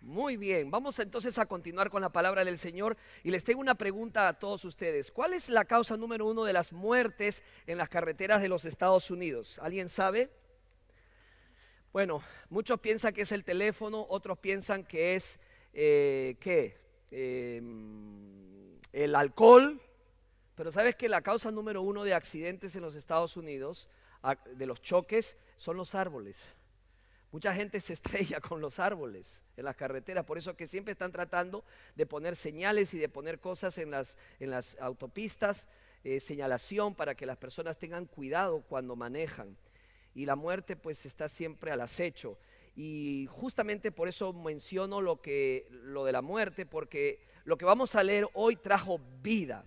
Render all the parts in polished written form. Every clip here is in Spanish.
Muy bien, vamos entonces a continuar con la palabra del Señor y les tengo una pregunta a todos ustedes. ¿Cuál es la causa número uno de las muertes en las carreteras de los Estados Unidos? ¿Alguien sabe? Bueno, muchos piensan que es el teléfono, otros piensan que es el alcohol, pero sabes que la causa número uno de accidentes en los Estados Unidos, de los choques, son los árboles. Mucha gente se estrella con los árboles en las carreteras, por eso que siempre están tratando de poner señales y de poner cosas en las autopistas, señalación para que las personas tengan cuidado cuando manejan. Y la muerte pues está siempre al acecho. Y justamente por eso menciono lo de la muerte, porque lo que vamos a leer hoy trajo vida.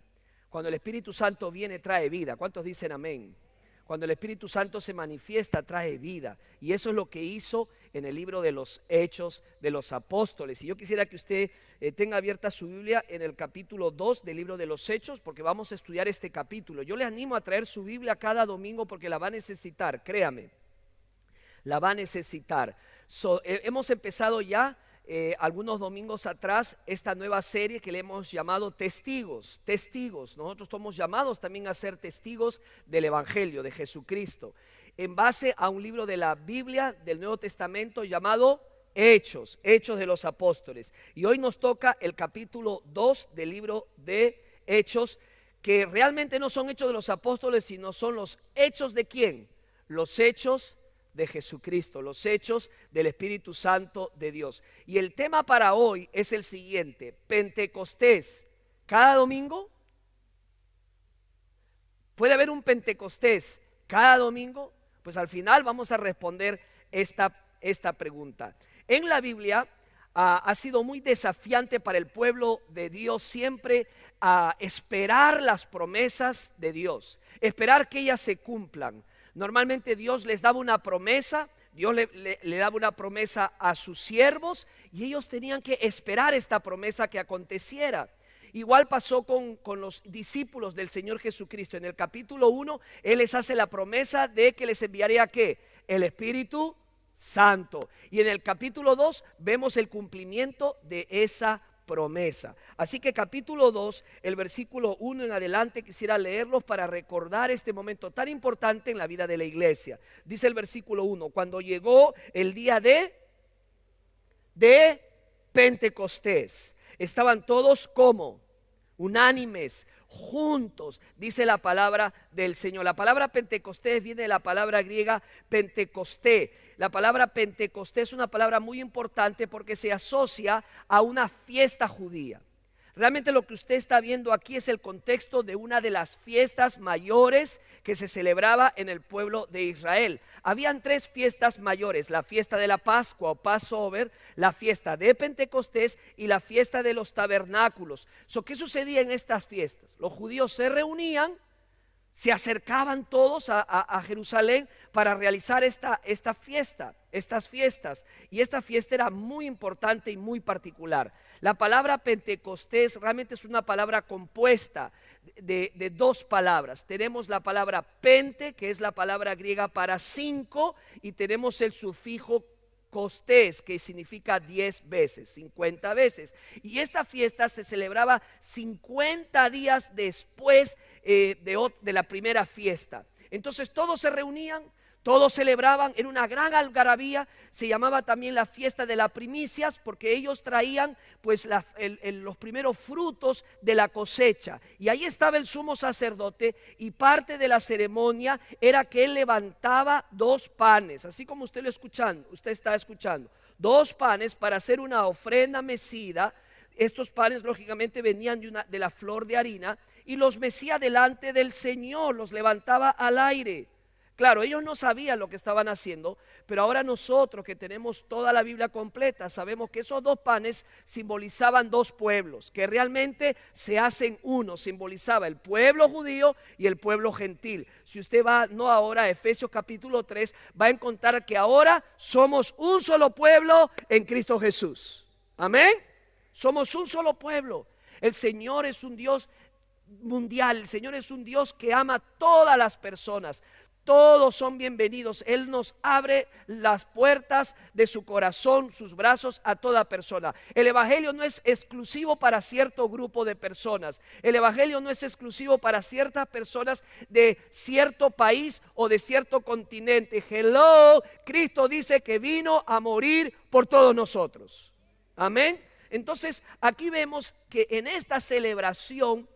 Cuando el Espíritu Santo viene, trae vida. ¿Cuántos dicen amén? Cuando el Espíritu Santo se manifiesta, trae vida. Y eso es lo que hizo en el libro de los Hechos de los Apóstoles. Y yo quisiera que usted tenga abierta su Biblia en el capítulo 2 del libro de los Hechos, porque vamos a estudiar este capítulo. Yo le animo a traer su Biblia cada domingo porque la va a necesitar, créame. La va a necesitar. Hemos empezado ya algunos domingos atrás esta nueva serie que le hemos llamado Testigos. Nosotros somos llamados también a ser testigos del Evangelio de Jesucristo en base a un libro de la Biblia del Nuevo Testamento llamado Hechos de los Apóstoles. Y hoy nos toca el capítulo 2 del libro de Hechos, que realmente no son hechos de los apóstoles, sino son los hechos de ¿quién? Los hechos de Jesucristo, los hechos del Espíritu Santo de Dios. Y el tema para hoy es el siguiente: Pentecostés. Cada domingo puede haber un Pentecostés cada domingo. Pues al final vamos a responder esta pregunta. En la Biblia ha sido muy desafiante para el pueblo de Dios siempre a esperar las promesas de Dios, esperar que ellas se cumplan. Normalmente Dios les daba una promesa, Dios le daba una promesa a sus siervos y ellos tenían que esperar esta promesa que aconteciera. Igual pasó con los discípulos del Señor Jesucristo. En el capítulo 1, Él les hace la promesa de que les enviaría ¿qué? El Espíritu Santo. Y en el capítulo 2 vemos el cumplimiento de esa promesa. Así que capítulo 2, el versículo 1 en adelante, quisiera leerlos para recordar este momento tan importante en la vida de la iglesia. Dice el versículo 1: cuando llegó el día de Pentecostés, estaban todos como unánimes, juntos, dice la palabra del Señor. La palabra Pentecostés viene de la palabra griega Pentecosté. La palabra Pentecostés es una palabra muy importante porque se asocia a una fiesta judía. Realmente lo que usted está viendo aquí es el contexto de una de las fiestas mayores que se celebraba en el pueblo de Israel. Habían tres fiestas mayores: la fiesta de la Pascua o Passover, la fiesta de Pentecostés y la fiesta de los tabernáculos. ¿Qué sucedía en estas fiestas? Los judíos se reunían, se acercaban todos a Jerusalén para realizar estas fiestas. Y esta fiesta era muy importante y muy particular. La palabra Pentecostés realmente es una palabra compuesta de dos palabras. Tenemos la palabra pente, que es la palabra griega para 5, y tenemos el sufijo costés, que significa 10 veces, 50 veces. Y esta fiesta se celebraba 50 días después de la primera fiesta. Entonces todos se reunían, todos celebraban en una gran algarabía. Se llamaba también la fiesta de las primicias, porque ellos traían pues los primeros frutos de la cosecha. Y ahí estaba el sumo sacerdote, y parte de la ceremonia era que él levantaba 2 panes, así como usted está escuchando, 2 panes para hacer una ofrenda mecida. Estos panes lógicamente venían de la flor de harina, y los mecía delante del Señor, los levantaba al aire. Claro, ellos no sabían lo que estaban haciendo, pero ahora nosotros que tenemos toda la Biblia completa sabemos que esos 2 panes simbolizaban 2 pueblos, que realmente se hacen uno. Simbolizaba el pueblo judío y el pueblo gentil. Si usted va ahora a Efesios capítulo 3, va a encontrar que ahora somos un solo pueblo en Cristo Jesús. Amén. Somos un solo pueblo. El Señor es un Dios mundial. El Señor es un Dios que ama a todas las personas. Todos son bienvenidos. Él nos abre las puertas de su corazón, sus brazos a toda persona. El evangelio no es exclusivo para cierto grupo de personas. El evangelio no es exclusivo para ciertas personas de cierto país o de cierto continente. Hello, Cristo dice que vino a morir por todos nosotros. Amén. Entonces, aquí vemos que en esta celebración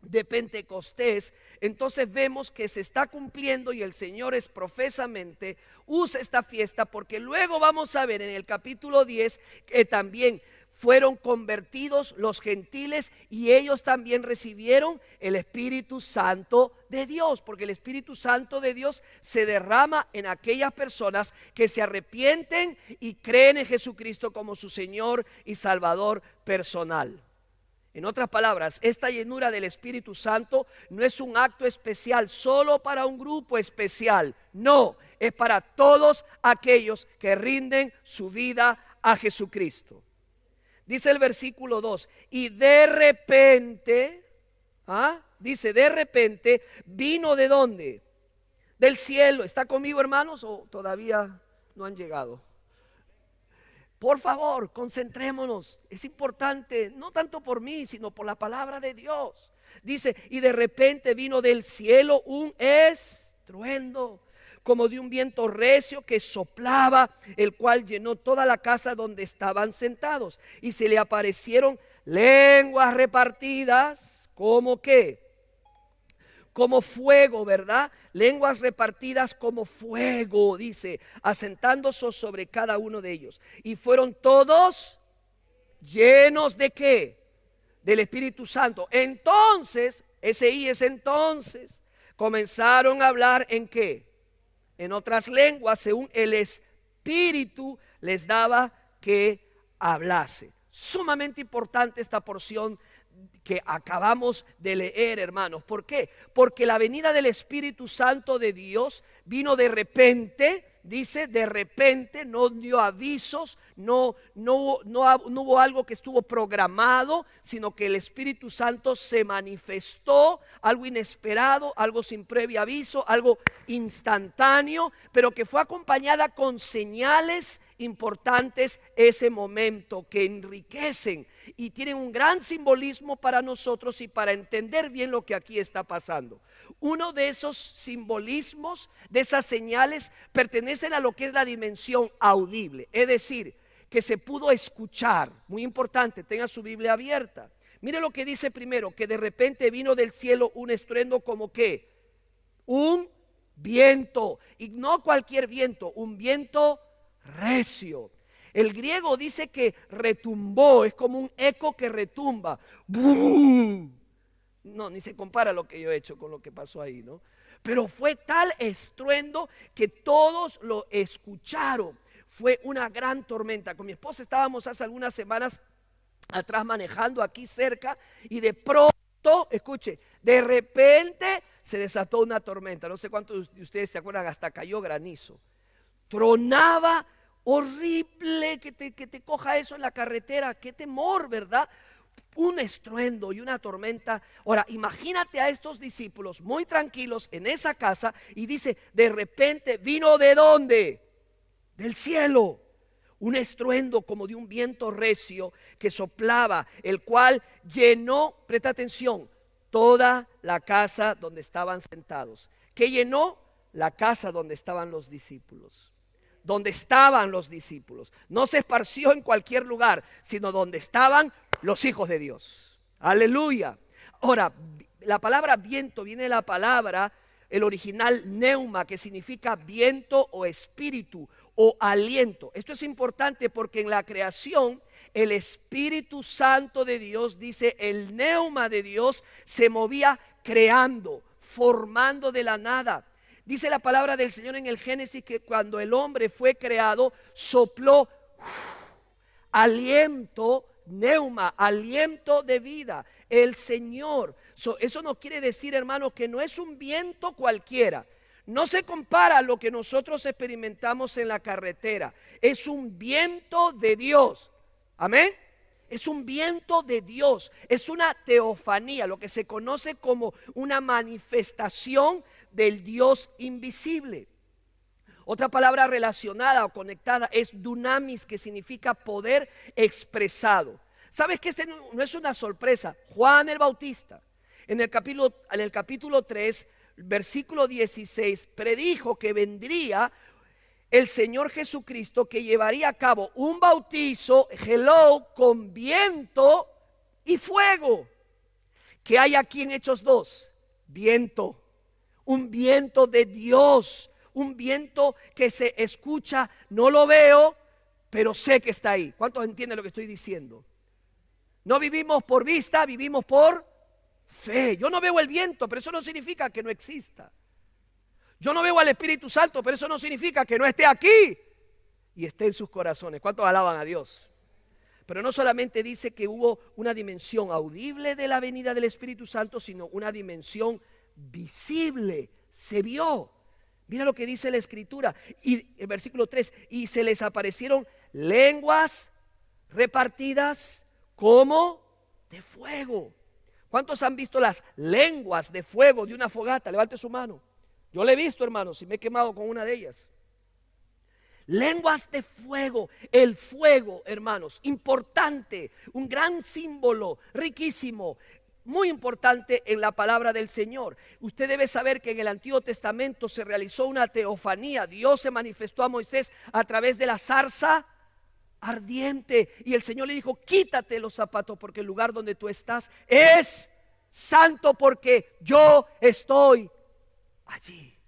de Pentecostés, entonces vemos que se está cumpliendo y el Señor es profesamente usa esta fiesta, porque luego vamos a ver en el capítulo 10 que también fueron convertidos los gentiles y ellos también recibieron el Espíritu Santo de Dios, porque el Espíritu Santo de Dios se derrama en aquellas personas que se arrepienten y creen en Jesucristo como su Señor y Salvador personal. En otras palabras, esta llenura del Espíritu Santo no es un acto especial solo para un grupo especial. No, es para todos aquellos que rinden su vida a Jesucristo. Dice el versículo 2, y de repente, dice de repente, vino ¿de dónde? Del cielo. ¿Está conmigo, hermanos, o todavía no han llegado? Por favor, concentrémonos. Es importante, no tanto por mí, sino por la palabra de Dios. Dice, y de repente vino del cielo un estruendo, como de un viento recio que soplaba, el cual llenó toda la casa donde estaban sentados. Y se le aparecieron lenguas repartidas, ¿como qué? Como fuego, ¿verdad? Lenguas repartidas como fuego, dice, asentándose sobre cada uno de ellos. Y fueron todos llenos ¿de qué? Del Espíritu Santo. Entonces, entonces, comenzaron a hablar ¿en qué? En otras lenguas, según el Espíritu les daba que hablase. Sumamente importante esta porción que acabamos de leer, hermanos. ¿Por qué? Porque la venida del Espíritu Santo de Dios vino de repente. Dice de repente, no dio avisos, no hubo algo que estuvo programado, sino que el Espíritu Santo se manifestó, algo inesperado, algo sin previo aviso, algo instantáneo, pero que fue acompañada con señales importantes ese momento, que enriquecen y tienen un gran simbolismo para nosotros y para entender bien lo que aquí está pasando. Uno de esos simbolismos, de esas señales, pertenecen a lo que es la dimensión audible, es decir, que se pudo escuchar. Muy importante, tenga su Biblia abierta. Mire lo que dice primero, que de repente vino del cielo un estruendo como ¿qué? Un viento, y no cualquier viento, un viento recio. El griego dice que retumbó, es como un eco que retumba. ¡Bum! No, ni se compara lo que yo he hecho con lo que pasó ahí, ¿no? Pero fue tal estruendo que todos lo escucharon. Fue una gran tormenta. Con mi esposa estábamos hace algunas semanas atrás manejando aquí cerca y de pronto, escuche, de repente se desató una tormenta. No sé cuántos de ustedes se acuerdan, hasta cayó granizo. Tronaba horrible, que te coja eso en la carretera. Qué temor, ¿verdad? Un estruendo y una tormenta. Ahora, imagínate a estos discípulos muy tranquilos en esa casa y dice, de repente vino ¿de dónde? Del cielo. Un estruendo como de un viento recio que soplaba, el cual llenó, presta atención, toda la casa donde estaban sentados. ¿Qué llenó? La casa donde estaban los discípulos. Donde estaban los discípulos. No se esparció en cualquier lugar, sino donde estaban los hijos de Dios. Aleluya. Ahora, la palabra viento viene de la palabra, el original neuma, que significa viento o espíritu o aliento. Esto es importante porque en la creación el Espíritu Santo de Dios, dice, el neuma de Dios se movía creando, formando de la nada. Dice la palabra del Señor en el Génesis que cuando el hombre fue creado, sopló aliento, neuma, aliento de vida, el Señor. Eso no quiere decir, hermano, que no es un viento cualquiera. No se compara a lo que nosotros experimentamos en la carretera. Es un viento de Dios. Amén. Es un viento de Dios. Es una teofanía, lo que se conoce como una manifestación del Dios invisible. Otra palabra relacionada o conectada es dunamis, que significa poder expresado. ¿Sabes que este no es una sorpresa? Juan el Bautista, en el capítulo 3, versículo 16, predijo que vendría el Señor Jesucristo, que llevaría a cabo un bautizo, con viento y fuego. ¿Qué hay aquí en Hechos 2? Viento, un viento de Dios, un viento que se escucha, no lo veo, pero sé que está ahí. ¿Cuántos entienden lo que estoy diciendo? No vivimos por vista, vivimos por fe. Yo no veo el viento, pero eso no significa que no exista. Yo no veo al Espíritu Santo, pero eso no significa que no esté aquí y esté en sus corazones. ¿Cuántos alaban a Dios? Pero no solamente dice que hubo una dimensión audible de la venida del Espíritu Santo, sino una dimensión visible, se vio. Mira lo que dice la Escritura, y el versículo 3, y se les aparecieron lenguas repartidas como de fuego. ¿Cuántos han visto las lenguas de fuego de una fogata? Levante su mano. Yo le he visto, hermanos, y me he quemado con una de ellas. Lenguas de fuego. El fuego, hermanos, importante, un gran símbolo, riquísimo, muy importante en la palabra del Señor. Usted debe saber que en el Antiguo Testamento se realizó una teofanía. Dios se manifestó a Moisés a través de la zarza ardiente, y el Señor le dijo: quítate los zapatos, porque el lugar donde tú estás es santo, porque yo estoy allí.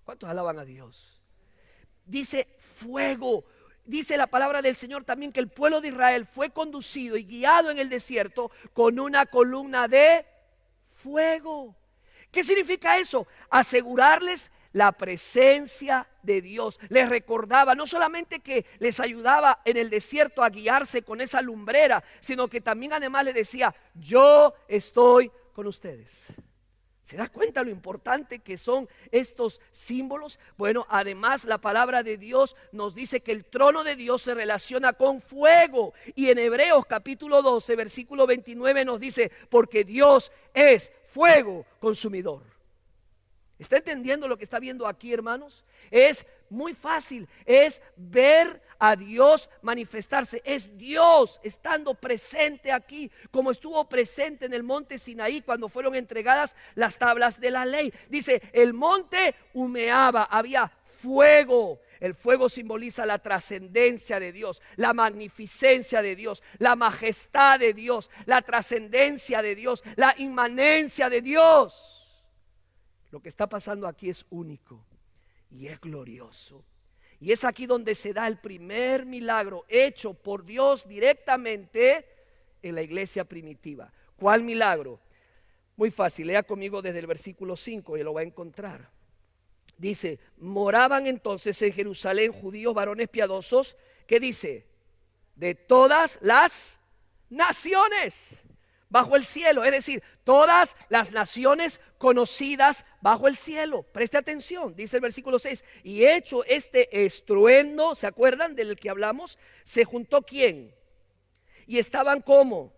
¿Cuántos alaban a Dios? Dice fuego. Dice la palabra del Señor también que el pueblo de Israel fue conducido y guiado en el desierto con una columna de fuego. ¿Qué significa eso? Asegurarles la presencia de Dios. Les recordaba no solamente que les ayudaba en el desierto a guiarse con esa lumbrera, sino que también además les decía: yo estoy con ustedes. ¿Se da cuenta lo importante que son estos símbolos? Bueno, además la palabra de Dios nos dice que el trono de Dios se relaciona con fuego. Y en Hebreos capítulo 12, versículo 29 nos dice: porque Dios es fuego consumidor. ¿Está entendiendo lo que está viendo aquí, hermanos? Es muy fácil, es ver a Dios manifestarse. Es Dios estando presente aquí, como estuvo presente en el monte Sinaí cuando fueron entregadas las tablas de la ley. Dice: el monte humeaba, había fuego. El fuego simboliza la trascendencia de Dios, la magnificencia de Dios, la majestad de Dios, la trascendencia de Dios, la inmanencia de Dios. Lo que está pasando aquí es único y es glorioso. Y es aquí donde se da el primer milagro hecho por Dios directamente en la iglesia primitiva. ¿Cuál milagro? Muy fácil, lea conmigo desde el versículo 5 y lo va a encontrar. Dice: moraban entonces en Jerusalén judíos varones piadosos, ¿qué dice? De todas las naciones bajo el cielo, es decir, todas las naciones conocidas bajo el cielo. Preste atención, dice el versículo 6: y hecho este estruendo, ¿se acuerdan del que hablamos? Se juntó ¿quién? Y estaban ¿cómo?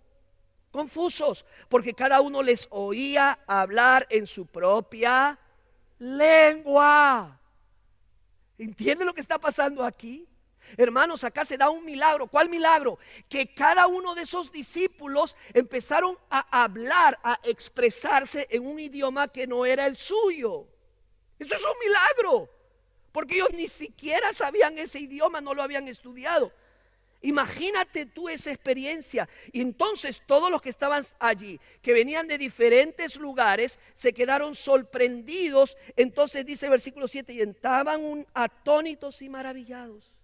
Confusos, porque cada uno les oía hablar en su propia lengua. ¿Entienden lo que está pasando aquí? Hermanos, acá se da un milagro. ¿Cuál milagro? Que cada uno de esos discípulos empezaron a hablar, a expresarse en un idioma que no era el suyo. Eso es un milagro, porque ellos ni siquiera sabían ese idioma, no lo habían estudiado. Imagínate tú esa experiencia. Y entonces todos los que estaban allí, que venían de diferentes lugares, se quedaron sorprendidos. Entonces dice el versículo 7: y estaban atónitos y maravillados,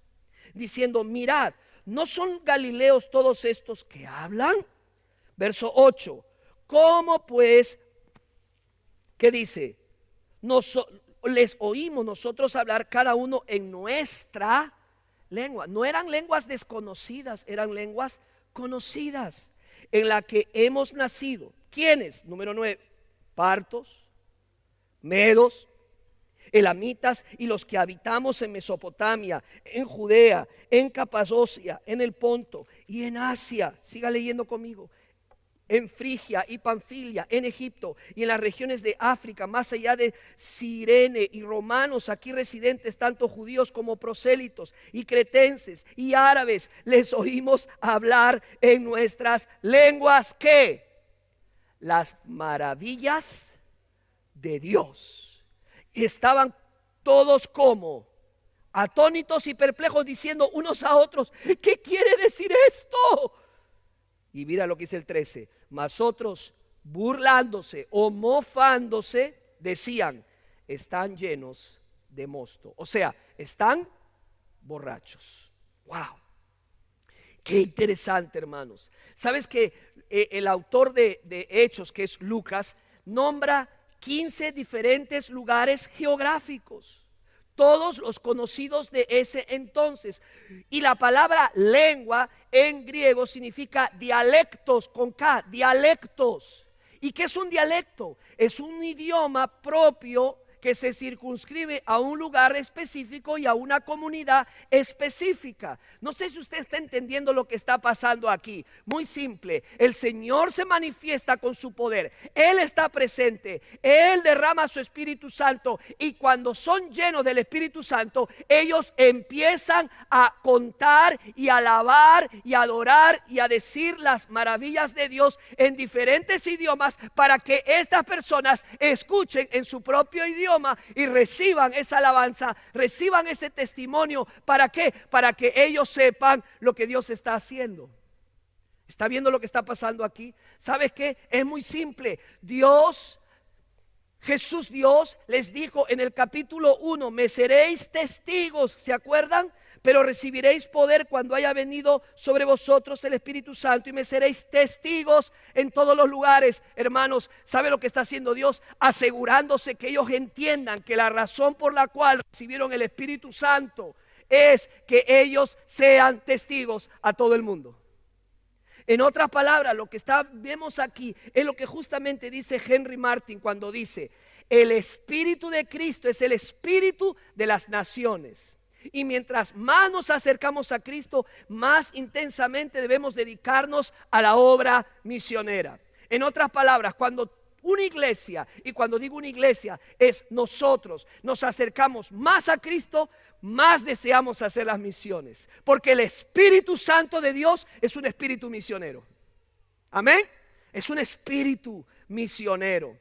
diciendo: mirad, ¿no son galileos todos estos que hablan? Verso 8: ¿cómo pues? ¿Qué dice? Les oímos nosotros hablar cada uno en nuestra lengua. No eran lenguas desconocidas, eran lenguas conocidas, en la que hemos nacido. ¿Quiénes? Número 9: partos, medos, elamitas y los que habitamos en Mesopotamia, en Judea, en Capadocia, en el Ponto y en Asia. Siga leyendo conmigo. en Frigia y Panfilia, en Egipto y en las regiones de África, más allá de Cirene, y romanos aquí residentes, tanto judíos como prosélitos, y cretenses y árabes, les oímos hablar en nuestras lenguas, ¿qué? Las maravillas de Dios. Y estaban todos como atónitos y perplejos, diciendo unos a otros, ¿qué quiere decir esto? Y mira lo que dice el 13. Mas otros, burlándose o mofándose, decían, están llenos de mosto. O sea, están borrachos. Wow. Qué interesante, hermanos. ¿Sabes que el autor de Hechos, que es Lucas, nombra 15 diferentes lugares geográficos? Todos los conocidos de ese entonces. Y la palabra lengua en griego significa dialectos, con K, dialectos. ¿Y qué es un dialecto? Es un idioma propio que se circunscribe a un lugar específico y a una comunidad específica. No sé si usted está entendiendo lo que está pasando aquí. Muy simple, el Señor se manifiesta con su poder, Él está presente, Él derrama su Espíritu Santo, y cuando son llenos del Espíritu Santo, ellos empiezan a contar y a alabar y a adorar y a decir las maravillas de Dios en diferentes idiomas, para que estas personas escuchen en su propio idioma y reciban esa alabanza, reciban ese testimonio. ¿Para qué? Para que ellos sepan lo que Dios está haciendo. ¿Está viendo lo que está pasando aquí? ¿Sabes qué? Es muy simple. Jesús Dios les dijo en el capítulo 1, me seréis testigos, ¿se acuerdan? Pero recibiréis poder cuando haya venido sobre vosotros el Espíritu Santo, y me seréis testigos en todos los lugares. Hermanos, ¿sabe lo que está haciendo Dios? Asegurándose que ellos entiendan que la razón por la cual recibieron el Espíritu Santo es que ellos sean testigos a todo el mundo. En otras palabras, lo que vemos aquí es lo que justamente dice Henry Martin cuando dice, el Espíritu de Cristo es el Espíritu de las naciones. Y mientras más nos acercamos a Cristo, más intensamente debemos dedicarnos a la obra misionera. En otras palabras, cuando una iglesia, y cuando digo una iglesia, es nosotros, nos acercamos más a Cristo, más deseamos hacer las misiones. Porque el Espíritu Santo de Dios es un espíritu misionero. Amén. Es un espíritu misionero.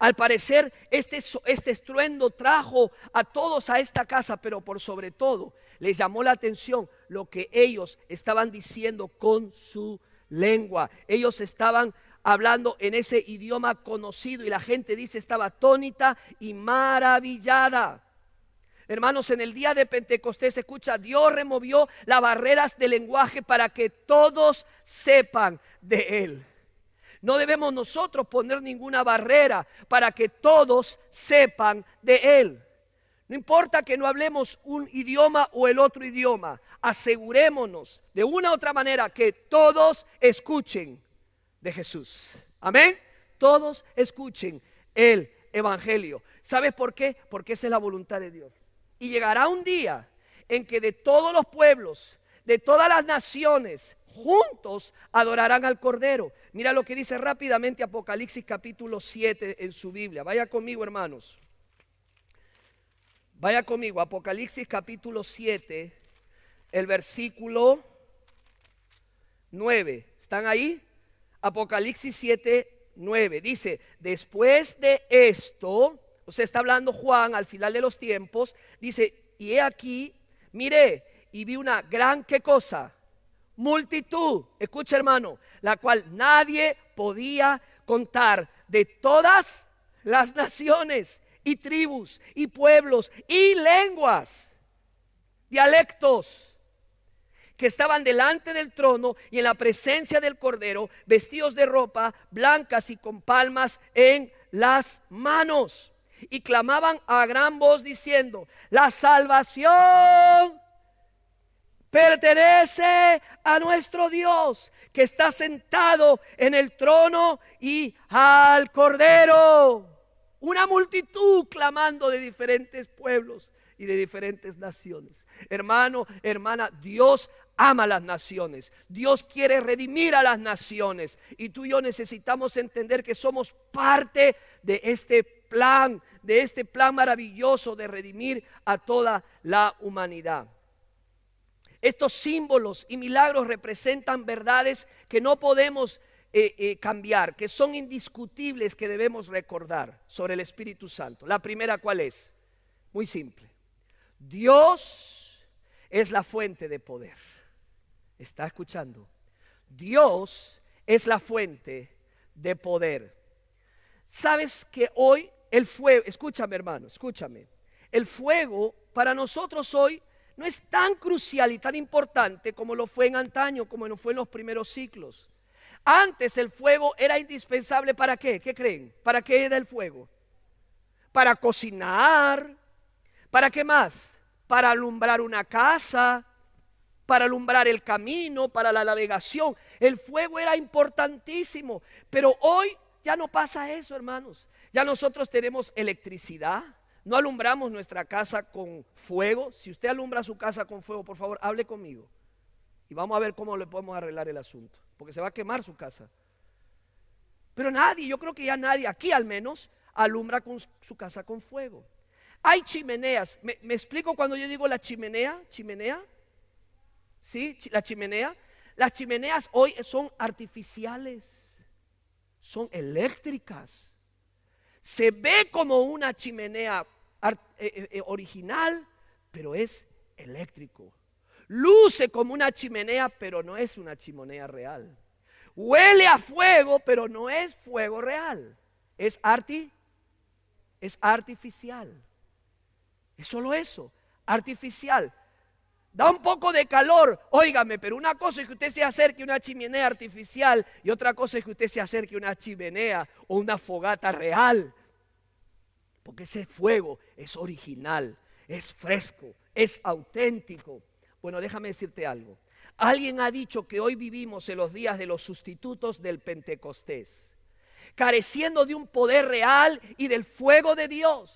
Al parecer este estruendo trajo a todos a esta casa, pero por sobre todo les llamó la atención lo que ellos estaban diciendo con su lengua. Ellos estaban hablando en ese idioma conocido, y la gente dice estaba atónita y maravillada. Hermanos, en el día de Pentecostés, escucha, Dios removió las barreras del lenguaje para que todos sepan de Él. No debemos nosotros poner ninguna barrera para que todos sepan de Él. No importa que no hablemos un idioma o el otro idioma, asegurémonos de una u otra manera que todos escuchen de Jesús. Amén. Todos escuchen el Evangelio. ¿Sabes por qué? Porque esa es la voluntad de Dios. Y llegará un día en que de todos los pueblos, de todas las naciones, juntos adorarán al Cordero. Mira lo que dice rápidamente Apocalipsis capítulo 7 en su Biblia. Vaya conmigo, hermanos. Vaya conmigo, Apocalipsis capítulo 7, el versículo 9. ¿Están ahí? Apocalipsis 7, 9. Dice, después de esto, o sea, está hablando Juan al final de los tiempos, dice, y he aquí, miré y vi una gran, ¿qué cosa? Multitud, escucha hermano, la cual nadie podía contar, de todas las naciones y tribus y pueblos y lenguas, dialectos, que estaban delante del trono y en la presencia del Cordero, vestidos de ropa blancas y con palmas en las manos, y clamaban a gran voz diciendo, la salvación pertenece a nuestro Dios, que está sentado en el trono, y al Cordero. Una multitud clamando de diferentes pueblos y de diferentes naciones. Hermano, hermana, Dios ama a las naciones. Dios quiere redimir a las naciones. Y tú y yo necesitamos entender que somos parte de este plan maravilloso de redimir a toda la humanidad. Estos símbolos y milagros representan verdades que no podemos cambiar, que son indiscutibles, que debemos recordar sobre el Espíritu Santo. La primera, ¿cuál es? Muy simple. Dios es la fuente de poder. ¿Está escuchando? Dios es la fuente de poder. ¿Sabes que hoy el fuego, escúchame hermano, escúchame, el fuego para nosotros hoy no es tan crucial y tan importante como lo fue en antaño, como lo fue en los primeros siglos? Antes el fuego era indispensable. ¿Para qué? ¿Qué creen? ¿Para qué era el fuego? Para cocinar. ¿Para qué más? Para alumbrar una casa, para alumbrar el camino, para la navegación. El fuego era importantísimo, pero hoy ya no pasa eso, hermanos. Ya nosotros tenemos electricidad, no alumbramos nuestra casa con fuego. Si usted alumbra su casa con fuego, por favor, hable conmigo y vamos a ver cómo le podemos arreglar el asunto, porque se va a quemar su casa. Pero nadie, yo creo que ya nadie, aquí al menos, alumbra con su casa con fuego. Hay chimeneas. ¿Me explico cuando yo digo la chimenea? ¿Chimenea? ¿Sí? La chimenea. Las chimeneas hoy son artificiales, son eléctricas. Se ve como una chimenea original, pero es eléctrico. Luce como una chimenea, pero no es una chimenea real. Huele a fuego, pero no es fuego real. Es artificial. Es solo eso, artificial. Da un poco de calor, óigame, pero una cosa es que usted se acerque a una chimenea artificial y otra cosa es que usted se acerque a una chimenea o una fogata real. Porque ese fuego es original, es fresco, es auténtico. Bueno, déjame decirte algo. Alguien ha dicho que hoy vivimos en los días de los sustitutos del Pentecostés, careciendo de un poder real y del fuego de Dios.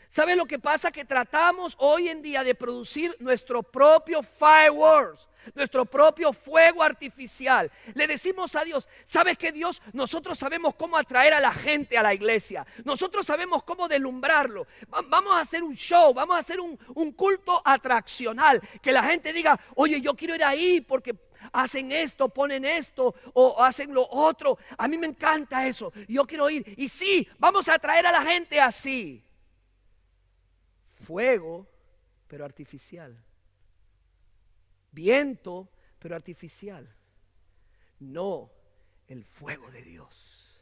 ¿Saben lo que pasa? Que tratamos hoy en día de producir nuestro propio fireworks, nuestro propio fuego artificial. Le decimos a Dios, ¿sabes qué, Dios? Nosotros sabemos cómo atraer a la gente a la iglesia. Nosotros sabemos cómo deslumbrarlo. Vamos a hacer un show, vamos a hacer un culto atraccional. Que la gente diga, oye, yo quiero ir ahí porque hacen esto, ponen esto o hacen lo otro. A mí me encanta eso, yo quiero ir. Y sí, vamos a atraer a la gente así. Fuego, pero artificial. Viento, pero artificial. No el fuego de Dios.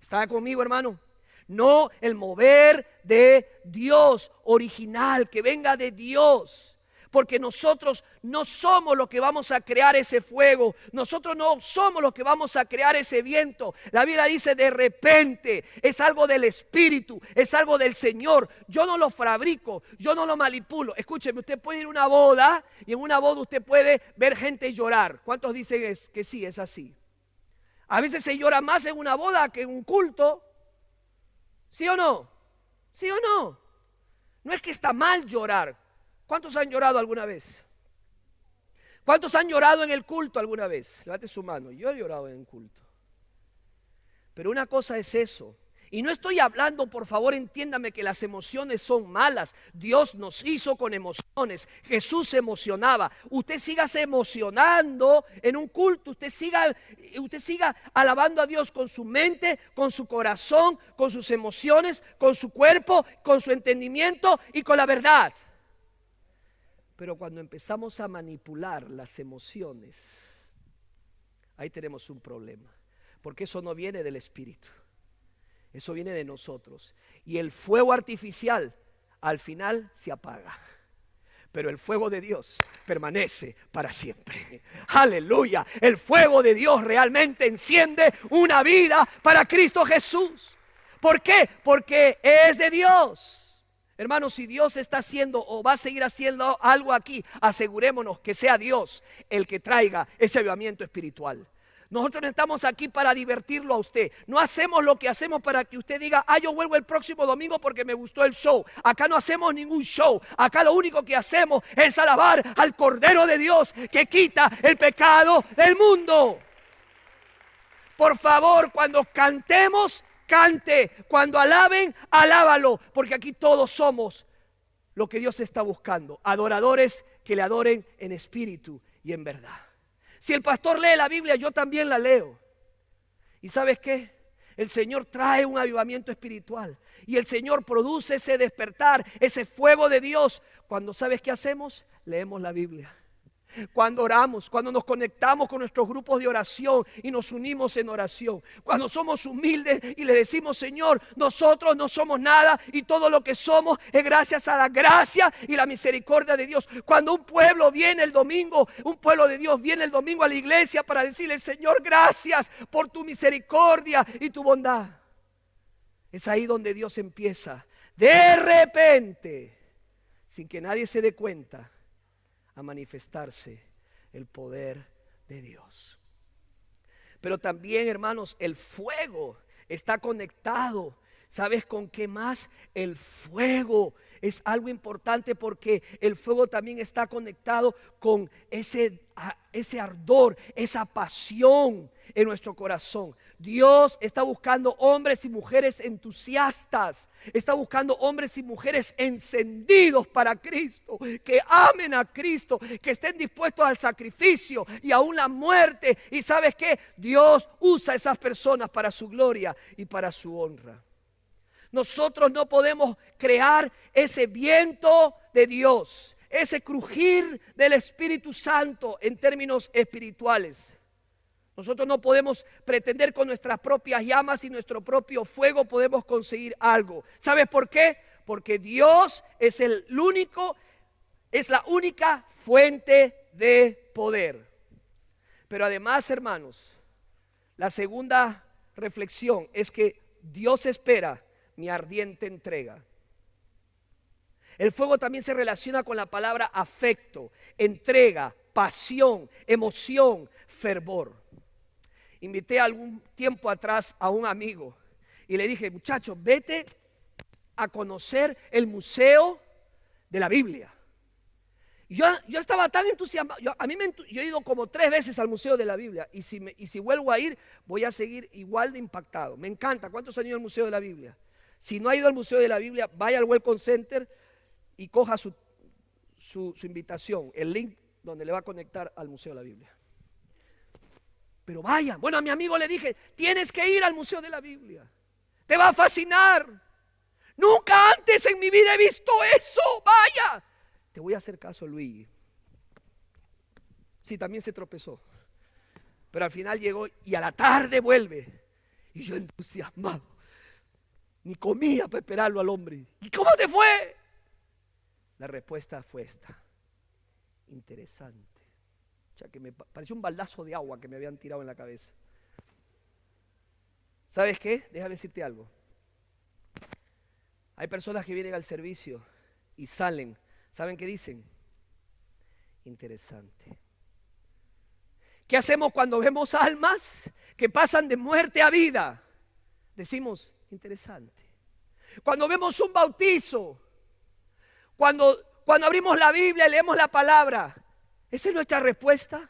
¿Está conmigo, hermano? No el mover de Dios original, que venga de Dios. Porque nosotros no somos los que vamos a crear ese fuego. Nosotros no somos los que vamos a crear ese viento. La Biblia dice de repente. Es algo del Espíritu, es algo del Señor. Yo no lo fabrico, yo no lo manipulo. Escúcheme, usted puede ir a una boda y en una boda usted puede ver gente llorar. ¿Cuántos dicen que sí, es así? A veces se llora más en una boda que en un culto. ¿Sí o no? ¿Sí o no? No es que está mal llorar. ¿Cuántos han llorado alguna vez? ¿Cuántos han llorado en el culto alguna vez? Levante su mano. Yo he llorado en el culto. Pero una cosa es eso. Y no estoy hablando, por favor, entiéndame que las emociones son malas. Dios nos hizo con emociones. Jesús se emocionaba. Usted sígase emocionando en un culto. Usted siga alabando a Dios con su mente, con su corazón, con sus emociones, con su cuerpo, con su entendimiento y con la verdad. Pero cuando empezamos a manipular las emociones, ahí tenemos un problema. Porque eso no viene del Espíritu. Eso viene de nosotros. Y el fuego artificial al final se apaga. Pero el fuego de Dios permanece para siempre. Aleluya. El fuego de Dios realmente enciende una vida para Cristo Jesús. ¿Por qué? Porque es de Dios. Hermanos, si Dios está haciendo o va a seguir haciendo algo aquí, asegurémonos que sea Dios el que traiga ese avivamiento espiritual. Nosotros no estamos aquí para divertirlo a usted. No hacemos lo que hacemos para que usted diga, yo vuelvo el próximo domingo porque me gustó el show. Acá no hacemos ningún show. Acá lo único que hacemos es alabar al Cordero de Dios que quita el pecado del mundo. Por favor, cuando cantemos, cante. Cuando alaben, alábalo. Porque aquí todos somos lo que Dios está buscando. Adoradores que le adoren en espíritu y en verdad. Si el pastor lee la Biblia, yo también la leo. ¿Y sabes qué? El Señor trae un avivamiento espiritual. Y el Señor produce ese despertar, ese fuego de Dios. Cuando, ¿sabes qué hacemos? Leemos la Biblia. Cuando oramos, cuando nos conectamos con nuestros grupos de oración y nos unimos en oración, cuando somos humildes y le decimos, Señor, nosotros no somos nada y todo lo que somos es gracias a la gracia y la misericordia de Dios. Cuando un pueblo viene el domingo, un pueblo de Dios viene el domingo a la iglesia para decirle, Señor, gracias por tu misericordia y tu bondad. Es ahí donde Dios empieza, de repente, sin que nadie se dé cuenta, a manifestarse el poder de Dios. Pero también, hermanos, el fuego está conectado. ¿Sabes con qué más? El fuego es algo importante porque el fuego también está conectado con ese ardor, esa pasión en nuestro corazón. Dios está buscando hombres y mujeres entusiastas. Está buscando hombres y mujeres encendidos para Cristo, que amen a Cristo, que estén dispuestos al sacrificio y aún la muerte. Y ¿sabes qué? Dios usa a esas personas para su gloria y para su honra. Nosotros no podemos crear ese viento de Dios, ese crujir del Espíritu Santo en términos espirituales. Nosotros no podemos pretender con nuestras propias llamas y nuestro propio fuego podemos conseguir algo. ¿Sabes por qué? Porque Dios es la única fuente de poder. Pero además, hermanos, la segunda reflexión es que Dios espera mi ardiente entrega. El fuego también se relaciona con la palabra afecto, entrega, pasión, emoción, fervor. Invité algún tiempo atrás a un amigo y le dije, muchacho, vete a conocer el Museo de la Biblia. Yo estaba tan entusiasmado. Yo he ido como 3 veces al Museo de la Biblia y si vuelvo a ir voy a seguir igual de impactado. Me encanta. ¿Cuántos han ido al Museo de la Biblia? Si no ha ido al Museo de la Biblia, vaya al Welcome Center y coja su invitación, el link donde le va a conectar al Museo de la Biblia. Pero vaya, bueno, a mi amigo le dije, tienes que ir al Museo de la Biblia. Te va a fascinar. Nunca antes en mi vida he visto eso, vaya. Te voy a hacer caso, Luigi. Sí, también se tropezó. Pero al final llegó y a la tarde vuelve. Y yo entusiasmado. Ni comía para esperarlo al hombre. ¿Y cómo te fue? La respuesta fue esta. Interesante. O sea, que me pareció un baldazo de agua que me habían tirado en la cabeza. ¿Sabes qué? Déjame decirte algo. Hay personas que vienen al servicio y salen. ¿Saben qué dicen? Interesante. ¿Qué hacemos cuando vemos almas que pasan de muerte a vida? Decimos, interesante. Cuando vemos un bautizo, cuando abrimos la Biblia y leemos la palabra, ¿esa es nuestra respuesta?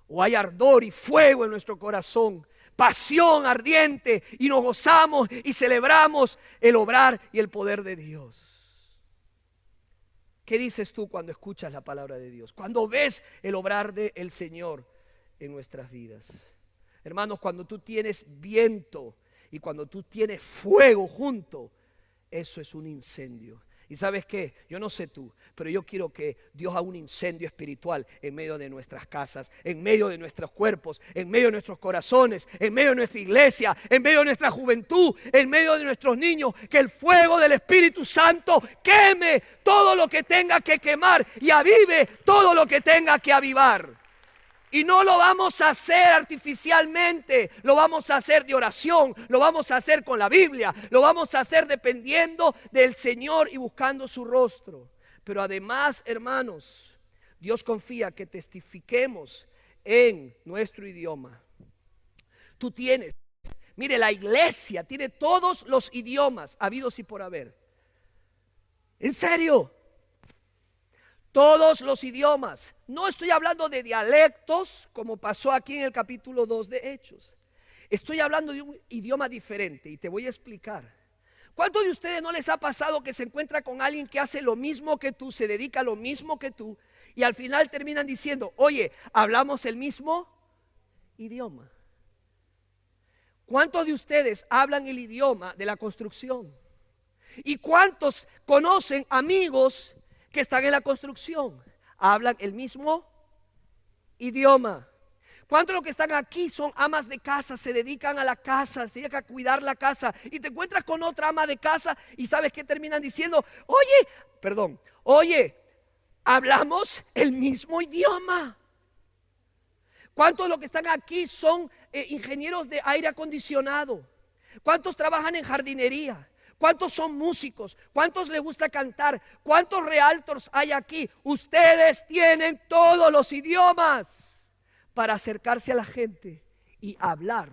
¿O hay ardor y fuego en nuestro corazón? Pasión ardiente y nos gozamos y celebramos el obrar y el poder de Dios. ¿Qué dices tú cuando escuchas la palabra de Dios? Cuando ves el obrar del Señor en nuestras vidas. Hermanos, cuando tú tienes viento y cuando tú tienes fuego junto, eso es un incendio. ¿Y sabes qué? Yo no sé tú, pero yo quiero que Dios haga un incendio espiritual en medio de nuestras casas, en medio de nuestros cuerpos, en medio de nuestros corazones, en medio de nuestra iglesia, en medio de nuestra juventud, en medio de nuestros niños. Que el fuego del Espíritu Santo queme todo lo que tenga que quemar y avive todo lo que tenga que avivar. Y no lo vamos a hacer artificialmente, lo vamos a hacer de oración, lo vamos a hacer con la Biblia, lo vamos a hacer dependiendo del Señor y buscando su rostro. Pero además, hermanos, Dios confía que testifiquemos en nuestro idioma. Tú tienes, mire, la iglesia tiene todos los idiomas habidos y por haber. En serio, todos los idiomas. No estoy hablando de dialectos como pasó aquí en el capítulo 2 de Hechos. Estoy hablando de un idioma diferente y te voy a explicar. ¿Cuántos de ustedes no les ha pasado que se encuentra con alguien que hace lo mismo que tú, se dedica a lo mismo que tú, y al final terminan diciendo, oye, hablamos el mismo idioma? ¿Cuántos de ustedes hablan el idioma de la construcción? ¿Y cuántos conocen amigos que están en la construcción? Hablan el mismo idioma. ¿Cuántos de los que están aquí son amas de casa, se dedican a la casa, se dedican a cuidar la casa, y te encuentras con otra ama de casa y sabes que terminan diciendo, oye, hablamos el mismo idioma? ¿Cuántos de los que están aquí son ingenieros de aire acondicionado? ¿Cuántos trabajan en jardinería? ¿Cuántos son músicos? ¿Cuántos les gusta cantar? ¿Cuántos realtors hay aquí? Ustedes tienen todos los idiomas para acercarse a la gente y hablar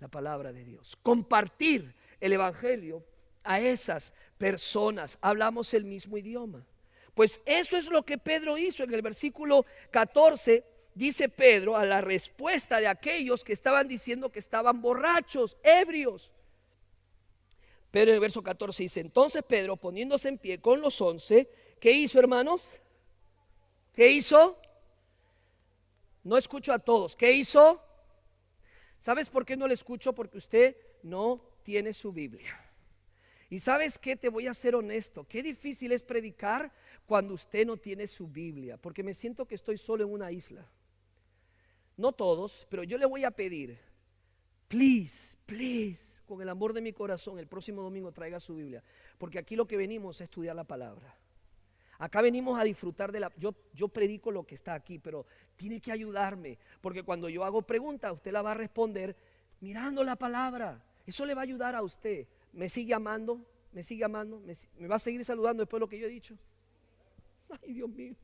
la palabra de Dios, compartir el evangelio a esas personas. Hablamos el mismo idioma. Pues eso es lo que Pedro hizo. En el versículo 14 dice Pedro a la respuesta de aquellos que estaban diciendo que estaban borrachos, ebrios. Pedro en el verso 14 dice, entonces Pedro, poniéndose en pie con los 11, ¿qué hizo, hermanos? ¿Qué hizo? No escucho a todos. ¿Qué hizo? ¿Sabes por qué no le escucho? Porque usted no tiene su Biblia. Y ¿sabes qué? Te voy a ser honesto. Qué difícil es predicar cuando usted no tiene su Biblia, porque me siento que estoy solo en una isla. No todos, pero yo le voy a pedir, please, con el amor de mi corazón, el próximo domingo traiga su Biblia, porque aquí lo que venimos es estudiar la palabra. Acá venimos a disfrutar de yo predico lo que está aquí, pero tiene que ayudarme, porque cuando yo hago preguntas, usted la va a responder mirando la palabra. Eso le va a ayudar a usted. ¿Me sigue amando? ¿Me sigue amando? ¿Me va a seguir saludando después de lo que yo he dicho? Ay, Dios mío.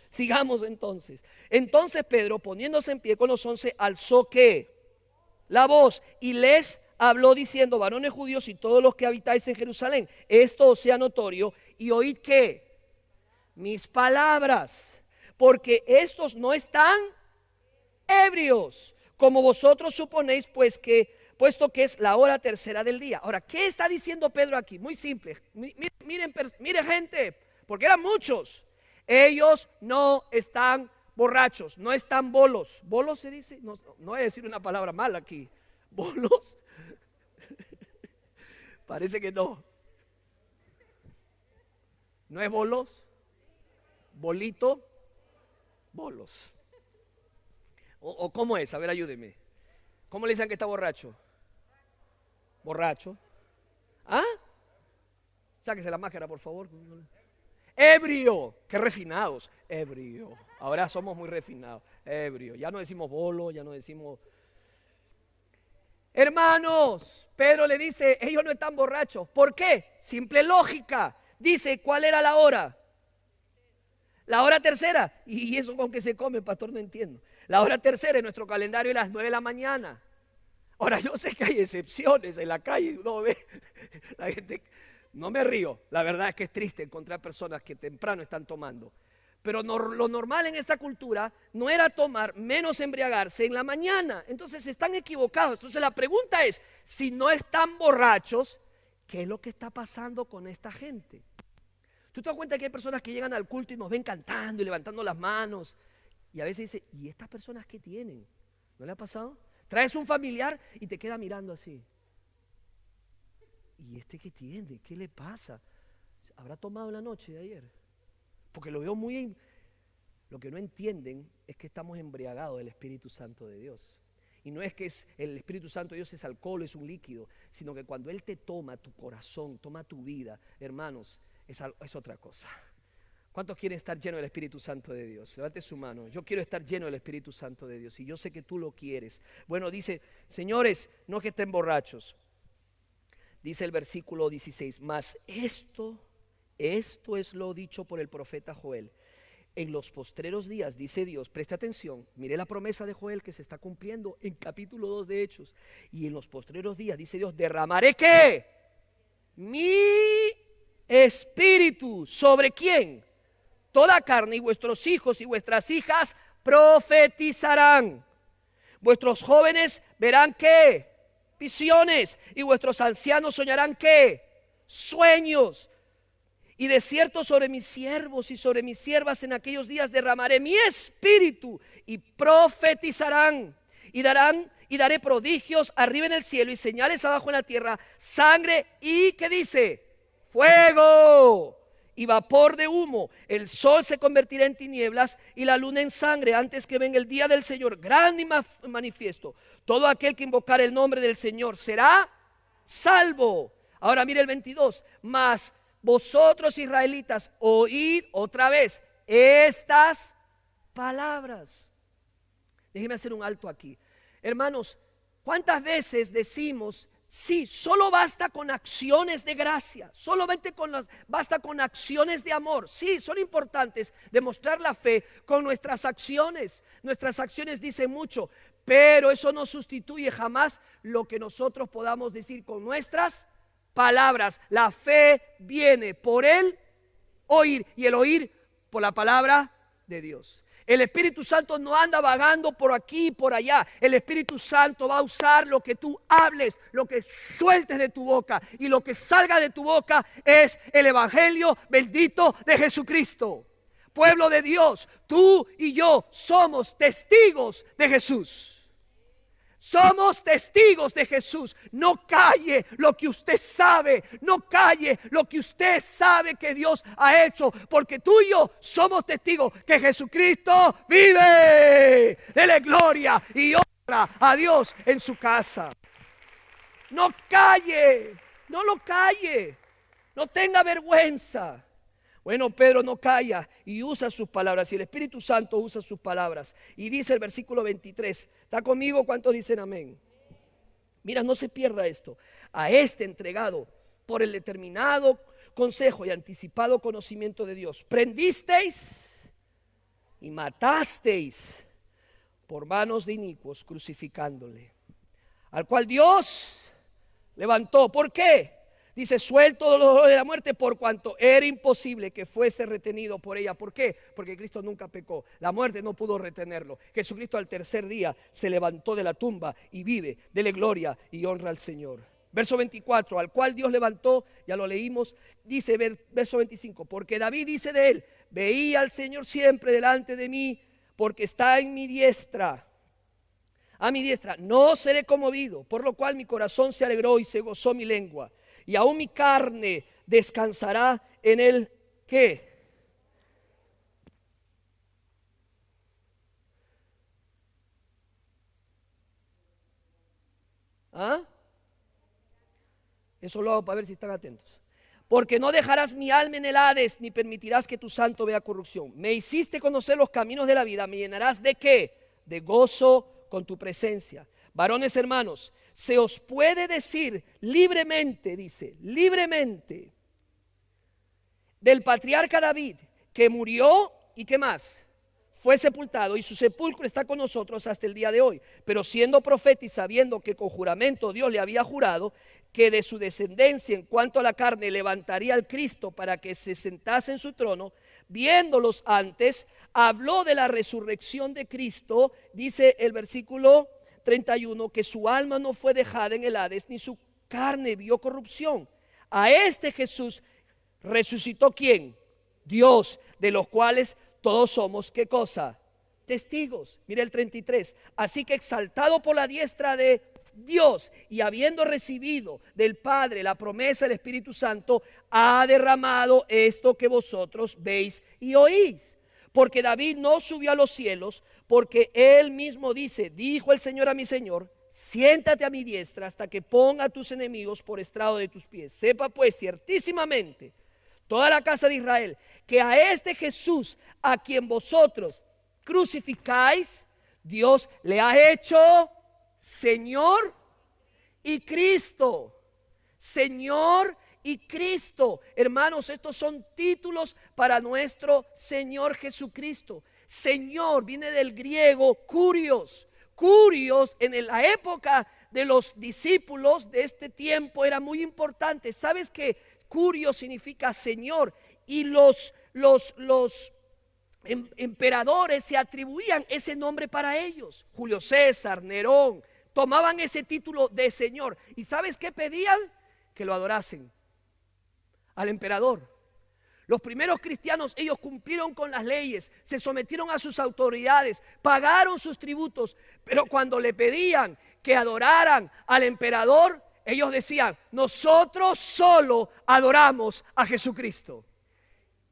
Sigamos entonces. Entonces Pedro, poniéndose en pie con los 11, alzó ¿qué? La voz y les habló diciendo, varones judíos y todos los que habitáis en Jerusalén, esto os sea notorio y oíd ¿qué? Mis palabras, porque estos no están ebrios, como vosotros suponéis, puesto que es la hora tercera del día. Ahora, ¿qué está diciendo Pedro aquí? Muy simple. Miren gente, porque eran muchos. Ellos no están borrachos, no están bolos. ¿Bolos se dice? No voy a decir una palabra mala aquí. ¿Bolos? Parece que no. ¿No es bolos? ¿Bolito? Bolos. ¿O cómo es? A ver, ayúdeme. ¿Cómo le dicen que está borracho? ¿Borracho? ¿Ah? Sáquese la máscara, por favor. Ebrio. Qué refinados. Ebrio. Ahora somos muy refinados. Ebrio. Ya no decimos bolo, ya no decimos... Hermanos, Pedro le dice, ellos no están borrachos. ¿Por qué? Simple lógica. Dice, ¿cuál era la hora? La hora tercera. ¿Y eso con qué se come, pastor? No entiendo. La hora tercera en nuestro calendario es las 9 de la mañana. Ahora, yo sé que hay excepciones en la calle. Uno ve, la gente, no me río. La verdad es que es triste encontrar personas que temprano están tomando. Pero lo normal en esta cultura no era tomar, menos embriagarse en la mañana. Entonces están equivocados. Entonces la pregunta es, si no están borrachos, ¿qué es lo que está pasando con esta gente? ¿Tú te das cuenta que hay personas que llegan al culto y nos ven cantando y levantando las manos? Y a veces dice, ¿y estas personas qué tienen? ¿No le ha pasado? Traes un familiar y te queda mirando así. ¿Y este qué tiene? ¿Qué le pasa? ¿Habrá tomado en la noche de ayer? Porque lo veo muy... Lo que no entienden es que estamos embriagados del Espíritu Santo de Dios. Y no es que el Espíritu Santo de Dios es alcohol, es un líquido, sino que cuando Él te toma tu corazón, toma tu vida, hermanos, es otra cosa. ¿Cuántos quieren estar llenos del Espíritu Santo de Dios? Levante su mano. Yo quiero estar lleno del Espíritu Santo de Dios y yo sé que tú lo quieres. Bueno, dice, señores, no que estén borrachos. Dice el versículo 16, mas esto es lo dicho por el profeta Joel. En los postreros días, dice Dios, preste atención, mire la promesa de Joel que se está cumpliendo en capítulo 2 de Hechos. Y en los postreros días, dice Dios, derramaré ¿qué? Mi espíritu. ¿Sobre quién? Toda carne, y vuestros hijos y vuestras hijas profetizarán. Vuestros jóvenes verán ¿qué? Visiones. Y vuestros ancianos soñarán ¿qué? Sueños. Y de cierto sobre mis siervos y sobre mis siervas en aquellos días derramaré mi espíritu y profetizarán y daré prodigios arriba en el cielo y señales abajo en la tierra, sangre y ¿qué dice? Fuego y vapor de humo. El sol se convertirá en tinieblas y la luna en sangre antes que venga el día del Señor grande y manifiesto. Todo aquel que invocar el nombre del Señor será salvo. Ahora mire el 22. Mas vosotros israelitas, oíd otra vez estas palabras. Déjeme hacer un alto aquí. Hermanos, ¿cuántas veces decimos, sí, solo basta con acciones de gracia, solamente basta con acciones de amor? Sí, son importantes demostrar la fe con nuestras acciones. Nuestras acciones dicen mucho, pero eso no sustituye jamás lo que nosotros podamos decir con nuestras palabras. La fe viene por el oír y el oír por la palabra de Dios. El Espíritu Santo no anda vagando por aquí y por allá. El Espíritu Santo va a usar lo que tú hables, lo que sueltes de tu boca, y lo que salga de tu boca es el evangelio bendito de Jesucristo. Pueblo de Dios, tú y yo somos testigos de Jesús. Somos testigos de Jesús. No calle lo que usted sabe. No calle lo que usted sabe que Dios ha hecho. Porque tú y yo somos testigos que Jesucristo vive. Dele gloria y honra a Dios en su casa. No calle. No lo calle. No tenga vergüenza. Bueno, Pedro no calla y usa sus palabras, y el Espíritu Santo usa sus palabras. Y dice el versículo 23, ¿está conmigo? ¿Cuántos dicen amén? Mira, no se pierda esto. A este entregado por el determinado consejo y anticipado conocimiento de Dios, prendisteis y matasteis por manos de inicuos, crucificándole, al cual Dios levantó. ¿Por qué? Dice, suelto del dolor de la muerte, por cuanto era imposible que fuese retenido por ella. ¿Por qué? Porque Cristo nunca pecó. La muerte no pudo retenerlo. Jesucristo al tercer día se levantó de la tumba y vive. Dele gloria y honra al Señor. Verso 24, al cual Dios levantó, ya lo leímos. Dice verso 25, porque David dice de él, veía al Señor siempre delante de mí, porque está en mi diestra. A mi diestra no seré conmovido, por lo cual mi corazón se alegró y se gozó mi lengua. Y aún mi carne descansará en el ¿qué? ¿Ah? Eso lo hago para ver si están atentos. Porque no dejarás mi alma en el Hades, ni permitirás que tu santo vea corrupción. Me hiciste conocer los caminos de la vida, me llenarás de ¿qué? De gozo con tu presencia. Varones hermanos, se os puede decir libremente, dice, libremente, del patriarca David, que murió y ¿qué más? Fue sepultado, y su sepulcro está con nosotros hasta el día de hoy. Pero siendo profeta y sabiendo que con juramento Dios le había jurado que de su descendencia en cuanto a la carne levantaría al Cristo para que se sentase en su trono, viéndolos antes, habló de la resurrección de Cristo, dice el versículo 31, que su alma no fue dejada en el Hades, ni su carne vio corrupción. A este Jesús resucitó ¿quién? Dios, de los cuales todos somos ¿qué cosa? Testigos. Mire el 33. Así que exaltado por la diestra de Dios y habiendo recibido del Padre la promesa del Espíritu Santo, ha derramado esto que vosotros veis y oís. Porque David no subió a los cielos, porque él mismo dice, dijo el Señor a mi Señor, siéntate a mi diestra hasta que ponga a tus enemigos por estrado de tus pies. Sepa pues ciertísimamente toda la casa de Israel, que a este Jesús, a quien vosotros crucificáis, Dios le ha hecho Señor y Cristo. Señor y Cristo. Hermanos, estos son títulos para nuestro Señor Jesucristo. Señor viene del griego kurios. Kurios en la época de los discípulos de este tiempo era muy importante. ¿Sabes qué? Kurios significa Señor, y los emperadores se atribuían ese nombre para ellos. Julio César, Nerón, tomaban ese título de Señor. ¿Y sabes qué pedían? Que lo adorasen al emperador. Los primeros cristianos, ellos cumplieron con las leyes, se sometieron a sus autoridades, pagaron sus tributos, pero cuando le pedían que adoraran al emperador, ellos decían: nosotros solo adoramos a Jesucristo.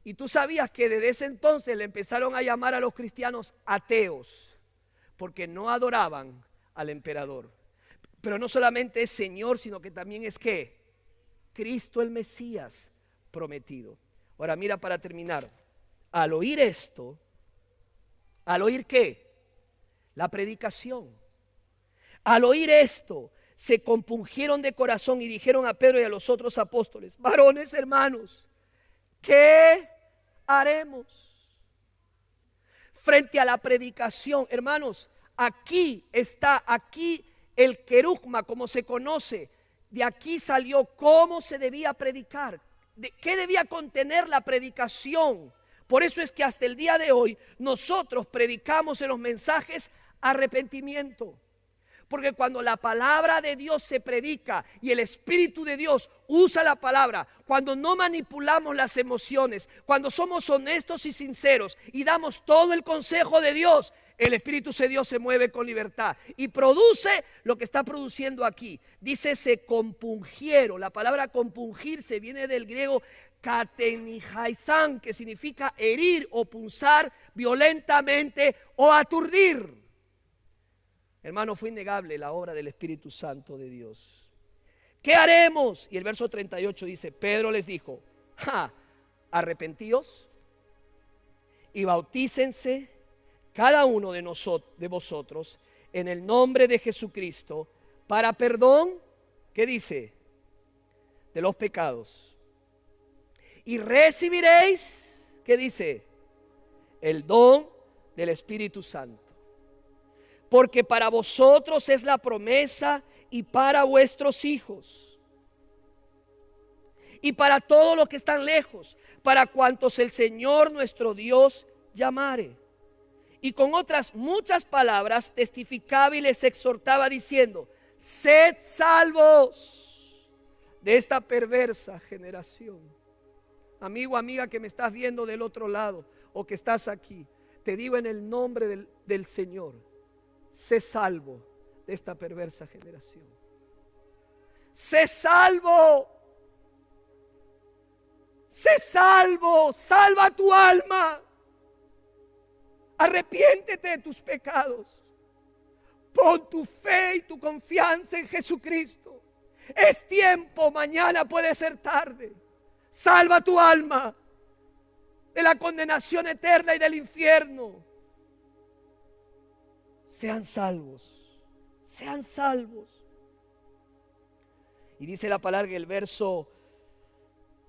Y tú sabías que desde ese entonces le empezaron a llamar a los cristianos ateos, porque no adoraban al emperador. Pero no solamente es Señor, sino que también es ¿qué? Cristo el Mesías prometido. Ahora mira, para terminar, al oír esto, ¿al oír qué? La predicación. Al oír esto, se compungieron de corazón y dijeron a Pedro y a los otros apóstoles: varones hermanos, ¿qué haremos? Frente a la predicación, hermanos, aquí el querugma, como se conoce. De aquí salió cómo se debía predicar, de qué debía contener la predicación. Por eso es que hasta el día de hoy nosotros predicamos en los mensajes arrepentimiento. Porque cuando la palabra de Dios se predica y el Espíritu de Dios usa la palabra, cuando no manipulamos las emociones, cuando somos honestos y sinceros y damos todo el consejo de Dios, el Espíritu de Dios se mueve con libertad y produce lo que está produciendo aquí. Dice: se compungieron. La palabra compungirse viene del griego katenijaisán, que significa herir o punzar violentamente o aturdir. Hermano, fue innegable la obra del Espíritu Santo de Dios. ¿Qué haremos? Y el verso 38 dice: Pedro les dijo: arrepentíos y bautícense cada uno de vosotros en el nombre de Jesucristo para perdón, ¿qué dice? De los pecados. Y recibiréis, ¿qué dice? El don del Espíritu Santo. Porque para vosotros es la promesa y para vuestros hijos y para todos los que están lejos, para cuantos el Señor nuestro Dios llamare. Y con otras muchas palabras testificaba y les exhortaba diciendo: sed salvos de esta perversa generación. Amigo, amiga que me estás viendo del otro lado o que estás aquí, te digo en el nombre del Señor: sé salvo de esta perversa generación. Sé salvo. Sé salvo. Salva tu alma. Arrepiéntete de tus pecados. Pon tu fe y tu confianza en Jesucristo. Es tiempo, mañana puede ser tarde. Salva tu alma de la condenación eterna y del infierno. Sean salvos, sean salvos. Y dice la palabra en el verso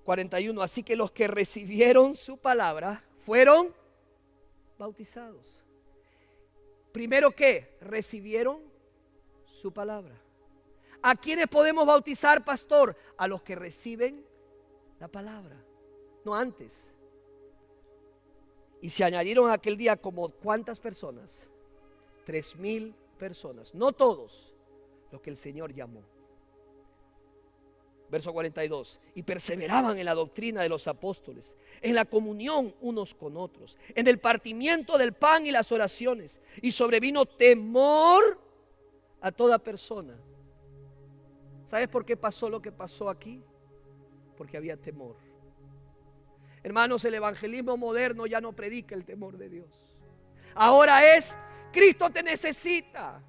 41: así que los que recibieron su palabra fueron bautizados. Primero, ¿qué? Recibieron su palabra. ¿A quiénes podemos bautizar, pastor? A los que reciben la palabra, no antes. Y se añadieron aquel día como ¿cuántas personas? 3,000 personas, no todos los que el Señor llamó. Verso 42: y perseveraban en la doctrina de los apóstoles, en la comunión unos con otros, en el partimiento del pan y las oraciones, y sobrevino temor a toda persona. ¿Sabes por qué pasó lo que pasó aquí? Porque había temor. Hermanos, el evangelismo moderno ya no predica el temor de Dios. Ahora es: Cristo te necesita.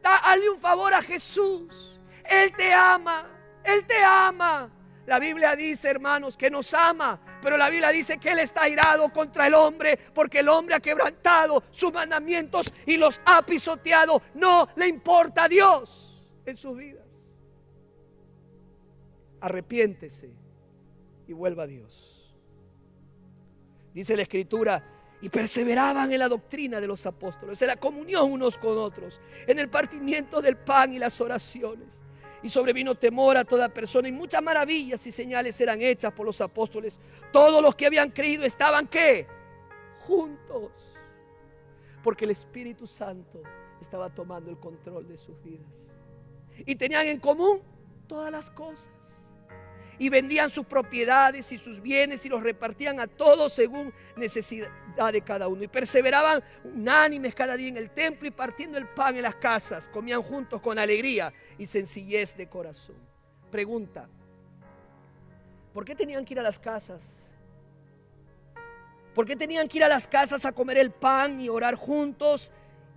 Dale un favor a Jesús. Él te ama. Él te ama. La Biblia dice, hermanos, que nos ama, pero la Biblia dice que Él está airado contra el hombre, porque el hombre ha quebrantado sus mandamientos y los ha pisoteado. No le importa a Dios en sus vidas. arrepiéntese y vuelva a Dios. Dice la Escritura, y perseveraban en la doctrina de los apóstoles, en la comunión unos con otros, en el partimiento del pan y las oraciones. Y sobrevino temor a toda persona, y muchas maravillas y señales eran hechas por los apóstoles. Todos los que habían creído estaban, ¿qué? Juntos. Porque el Espíritu Santo estaba tomando el control de sus vidas. Y tenían en común todas las cosas. Y vendían sus propiedades y sus bienes y los repartían a todos según necesidad de cada uno. Y perseveraban unánimes cada día en el templo y partiendo el pan en las casas. Comían juntos con alegría y sencillez de corazón. Pregunta: ¿por qué tenían que ir a las casas? ¿Por qué tenían que ir a las casas a comer el pan y orar juntos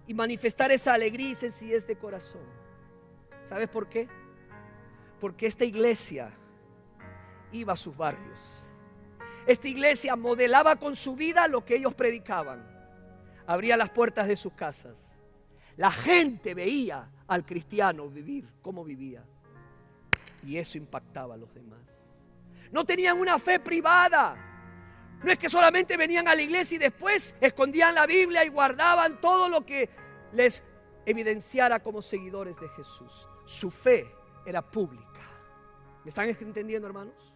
y manifestar esa alegría y sencillez de corazón? ¿Sabes por qué? Porque esta iglesia iba a sus barrios. Esta iglesia modelaba con su vida lo que ellos predicaban. Abría las puertas de sus casas. La gente veía al cristiano vivir como vivía. Y eso impactaba a los demás. No tenían una fe privada. No es que solamente venían a la iglesia y después escondían la Biblia y guardaban todo lo que les evidenciara como seguidores de Jesús. Su fe era pública. ¿Me están entendiendo, hermanos?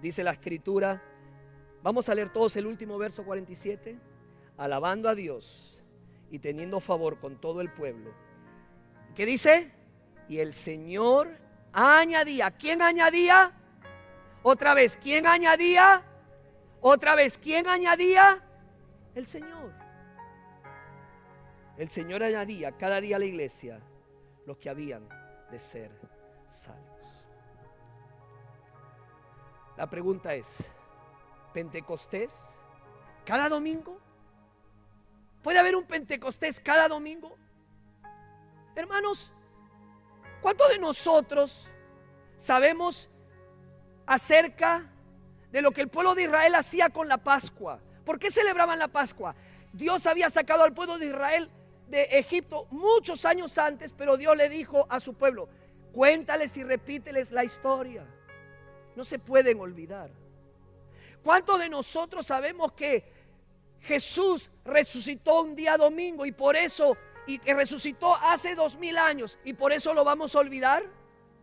Dice la Escritura, vamos a leer todos el último verso 47. Alabando a Dios y teniendo favor con todo el pueblo. ¿Qué dice? Y el Señor añadía. ¿Quién añadía? Otra vez, ¿quién añadía? Otra vez, ¿quién añadía? El Señor. El Señor añadía cada día a la iglesia los que habían de ser salvos. La pregunta es, ¿Pentecostés cada domingo? ¿Puede haber un Pentecostés cada domingo? Hermanos, ¿cuántos de nosotros sabemos acerca de lo que el pueblo de Israel hacía con la Pascua? ¿Por qué celebraban la Pascua? Dios había sacado al pueblo de Israel de Egipto muchos años antes, pero Dios le dijo a su pueblo, cuéntales y repíteles la historia. No se pueden olvidar. ¿Cuántos de nosotros sabemos que Jesús resucitó un día domingo y por eso, y que resucitó hace 2000 años y por eso lo vamos a olvidar?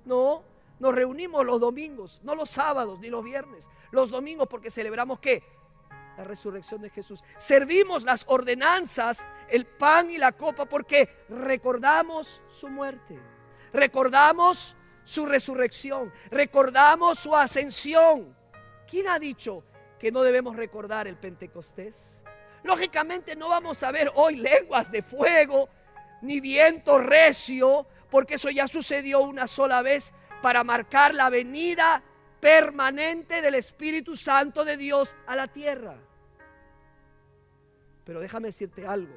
No, nos reunimos los domingos, no los sábados ni los viernes, los domingos porque celebramos ¿qué? La resurrección de Jesús. Servimos las ordenanzas, el pan y la copa porque recordamos su muerte, recordamos su resurrección, recordamos su ascensión. ¿Quién ha dicho que no debemos recordar el Pentecostés? Lógicamente no vamos a ver hoy lenguas de fuego ni viento recio, porque eso ya sucedió una sola vez para marcar la venida permanente del Espíritu Santo de Dios a la tierra. Pero déjame decirte algo.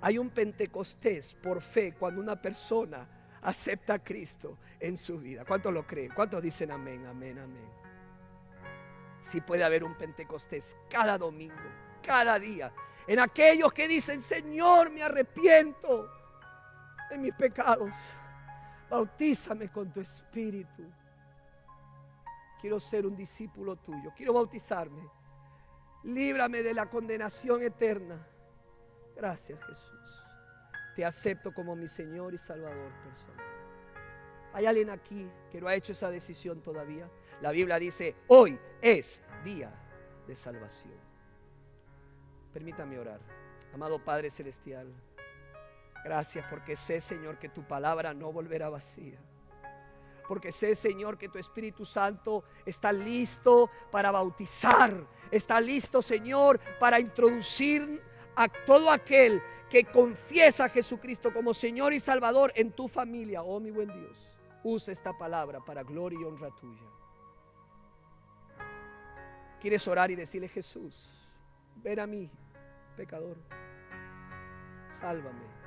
Hay un Pentecostés por fe cuando una persona acepta a Cristo en su vida. ¿Cuántos lo creen? ¿Cuántos dicen amén, amén, amén? Sí puede haber un Pentecostés cada domingo, cada día. En aquellos que dicen, Señor, me arrepiento de mis pecados. Bautízame con tu Espíritu. Quiero ser un discípulo tuyo. Quiero bautizarme. Líbrame de la condenación eterna. Gracias, Jesús. Te acepto como mi Señor y Salvador personal. ¿Hay alguien aquí que no ha hecho esa decisión todavía? La Biblia dice, hoy es día de salvación. Permítame orar. Amado Padre Celestial, gracias porque sé, Señor, que tu palabra no volverá vacía. Porque sé, Señor, que tu Espíritu Santo está listo para bautizar. Está listo, Señor, para introducir a todo aquel que confiesa a Jesucristo como Señor y Salvador en tu familia. Oh, mi buen Dios, usa esta palabra para gloria y honra tuya. ¿Quieres orar y decirle, Jesús, ven a mí, pecador, sálvame?